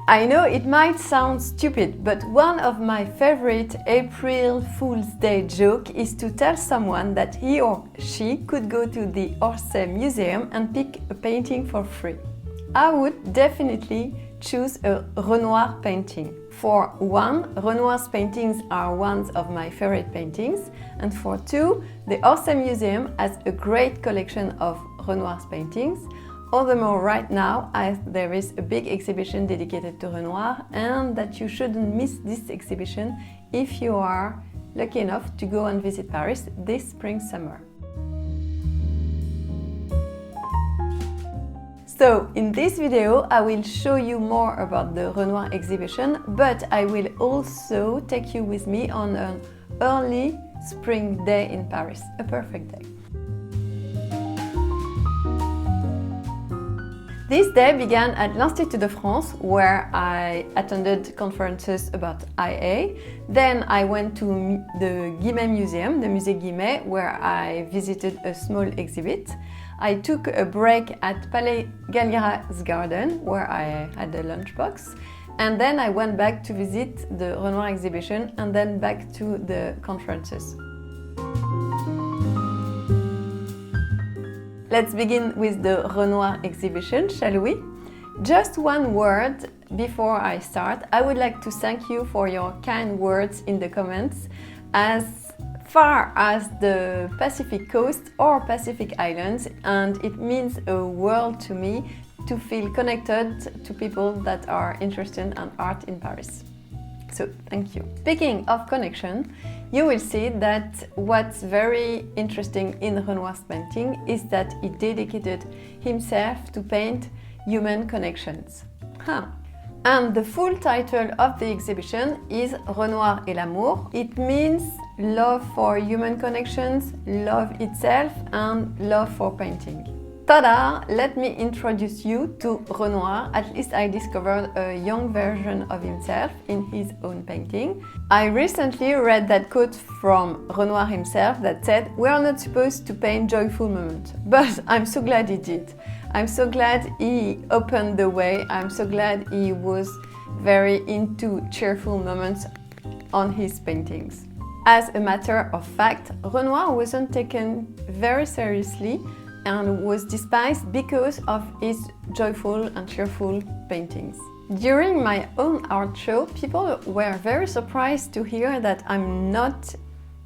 I know it might sound stupid, but one of my favorite April Fool's Day joke is to tell someone that he or she could go to the Orsay Museum and pick a painting for free. I would definitely choose a Renoir painting. For one, Renoir's paintings are one of my favorite paintings, and for two, the Orsay Museum has a great collection of Renoir's paintings. All the more right now, as there is a big exhibition dedicated to Renoir, and that you shouldn't miss this exhibition if you are lucky enough to go and visit Paris this spring-summer. So, in this video, I will show you more about the Renoir exhibition, but I will also take you with me on an early spring day in Paris, a perfect day. This day began at l'Institut de France, where I attended conferences about IA. Then I went to the Guimet Museum, the Musée Guimet, where I visited a small exhibit. I took a break at Palais Galliera's garden, where I had a lunchbox. And then I went back to visit the Renoir exhibition and then back to the conferences. Let's begin with the Renoir exhibition, shall we? Just one word before I start. I would like to thank you for your kind words in the comments. As far as the Pacific coast or Pacific Islands, and it means a world to me to feel connected to people that are interested in art in Paris. So, thank you. Speaking of connection, you will see that what's very interesting in Renoir's painting is that he dedicated himself to paint human connections. And the full title of the exhibition is Renoir et l'amour. It means love for human connections, love itself, and love for painting. Tada! Let me introduce you to Renoir. At least I discovered a young version of himself in his own painting. I recently read that quote from Renoir himself that said, "We are not supposed to paint joyful moments," but I'm so glad he did. I'm so glad he opened the way. I'm so glad he was very into cheerful moments on his paintings. As a matter of fact, Renoir wasn't taken very seriously and was despised because of his joyful and cheerful paintings. During my own art show, people were very surprised to hear that I'm not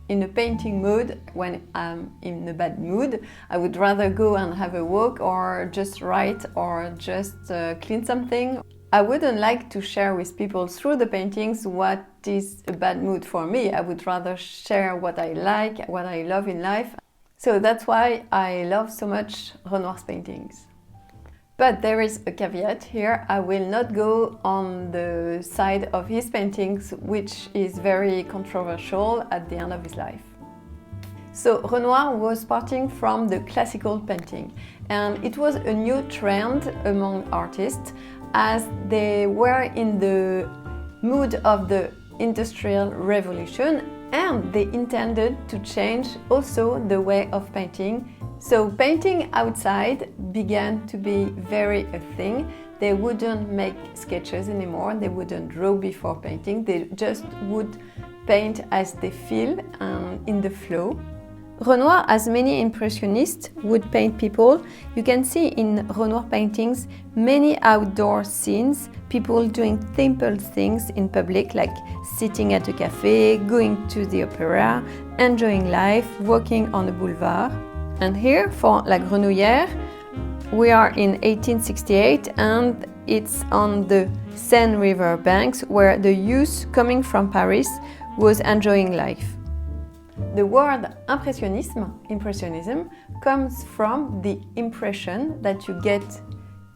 in a painting mood when I'm in a bad mood. I would rather go and have a walk or just write or just clean something. I wouldn't like to share with people through the paintings what is a bad mood for me. I would rather share what I like, what I love in life. So that's why I love so much Renoir's paintings. But there is a caveat here. I will not go on the side of his paintings, which is very controversial at the end of his life. So Renoir was starting from the classical painting, and it was a new trend among artists as they were in the mood of the Industrial Revolution, and they intended to change also the way of painting. So painting outside began to be very a thing. They wouldn't make sketches anymore, they wouldn't draw before painting, they just would paint as they feel in the flow. Renoir, as many impressionists, would paint people. You can see in Renoir paintings many outdoor scenes, people doing simple things in public, like sitting at a cafe, going to the opera, enjoying life, walking on a boulevard. And here, for La Grenouillère, we are in 1868 and it's on the Seine River banks where the youth coming from Paris was enjoying life. The word impressionism, comes from the impression that you get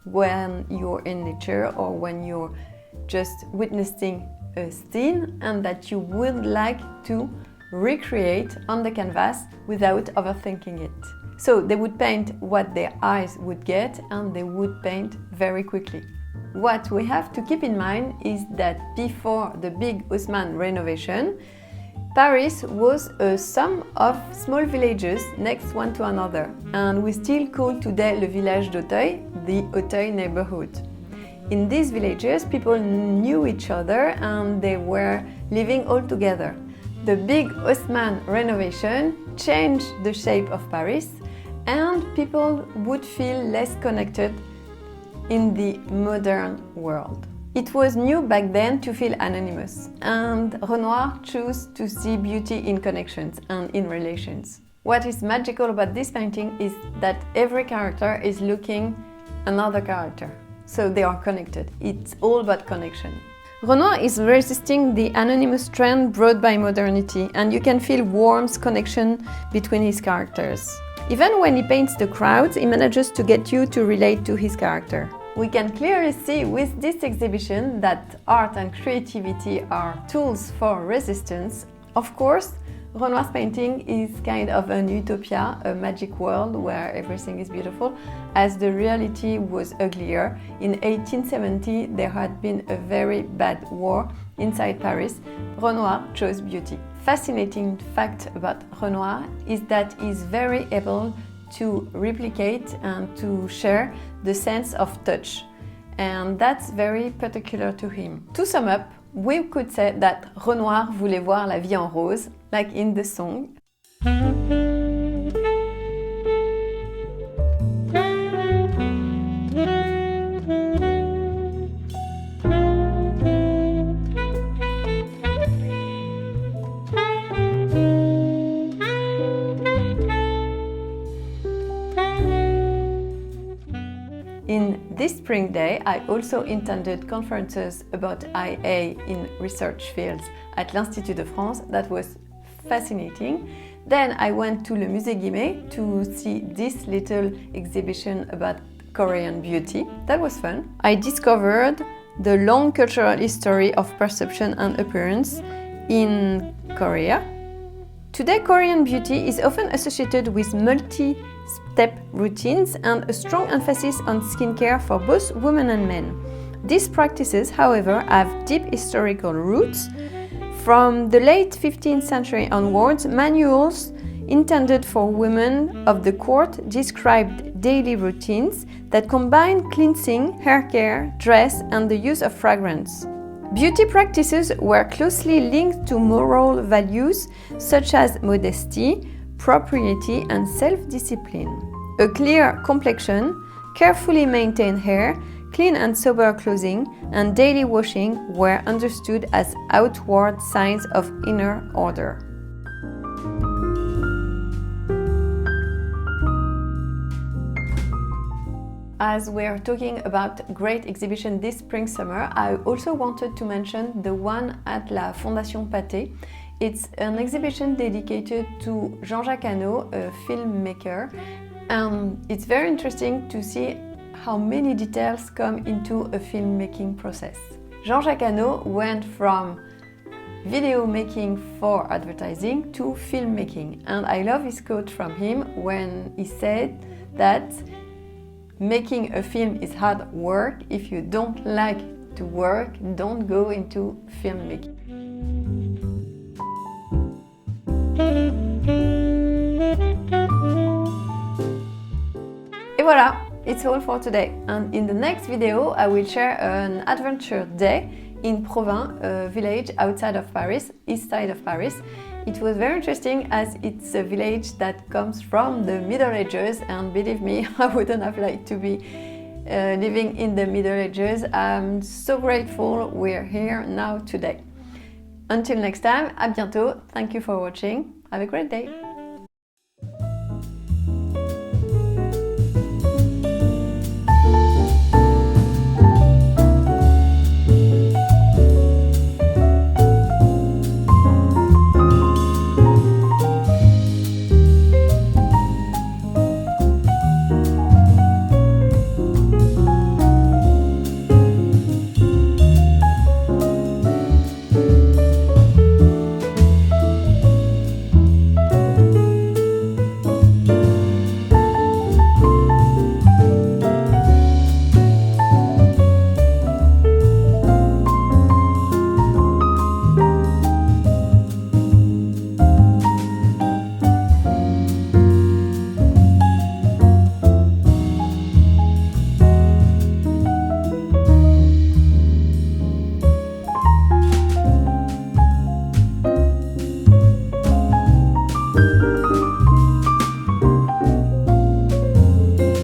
when you're in nature or when you're just witnessing a scene and that you would like to recreate on the canvas without overthinking it. So they would paint what their eyes would get and they would paint very quickly. What we have to keep in mind is that before the big Haussmann renovation, Paris was a sum of small villages next one to another, and we still call today le village d'Auteuil the Auteuil neighborhood. In these villages, people knew each other and they were living all together. The big Haussmann renovation changed the shape of Paris, and people would feel less connected in the modern world. It was new back then to feel anonymous, and Renoir chose to see beauty in connections and in relations. What is magical about this painting is that every character is looking another character, so they are connected. It's all about connection. Renoir is resisting the anonymous trend brought by modernity, and you can feel warmth connection between his characters. Even when he paints the crowds, he manages to get you to relate to his character. We can clearly see with this exhibition that art and creativity are tools for resistance. Of course, Renoir's painting is kind of an utopia, a magic world where everything is beautiful, as the reality was uglier. In 1870, there had been a very bad war inside Paris. Renoir chose beauty. Fascinating fact about Renoir is that he's very able to replicate and to share the sense of touch, and that's very particular to him. To sum up, we could say that Renoir voulait voir la vie en rose, like in the song. In this spring day, I also attended conferences about IA in research fields at l'Institut de France. That was fascinating. Then I went to le Musée to see this little exhibition about Korean beauty. That was fun. I discovered the long cultural history of perception and appearance in Korea. Today, Korean beauty is often associated with multi-step routines and a strong emphasis on skincare for both women and men. These practices, however, have deep historical roots. From the late 15th century onwards, manuals intended for women of the court described daily routines that combine cleansing, hair care, dress, and the use of fragrance. Beauty practices were closely linked to moral values such as modesty, propriety, and self-discipline. A clear complexion, carefully maintained hair, clean and sober clothing, and daily washing were understood as outward signs of inner order. As we're talking about great exhibition this spring-summer, I also wanted to mention the one at la Fondation Pathé. It's an exhibition dedicated to Jean-Jacques Hano, a filmmaker, and it's very interesting to see how many details come into a filmmaking process. Jean-Jacques Hano went from video making for advertising to filmmaking, and I love his quote from him when he said that making a film is hard work. If you don't like to work, don't go into filmmaking. Et voilà, it's all for today. And in the next video, I will share an adventure day in Provins, a village outside of Paris, east side of Paris. It was very interesting as it's a village that comes from the Middle Ages, and believe me, I wouldn't have liked to be living in the Middle Ages. I'm so grateful we're here now today. Until next time, à bientôt. Thank you for watching. Have a great day.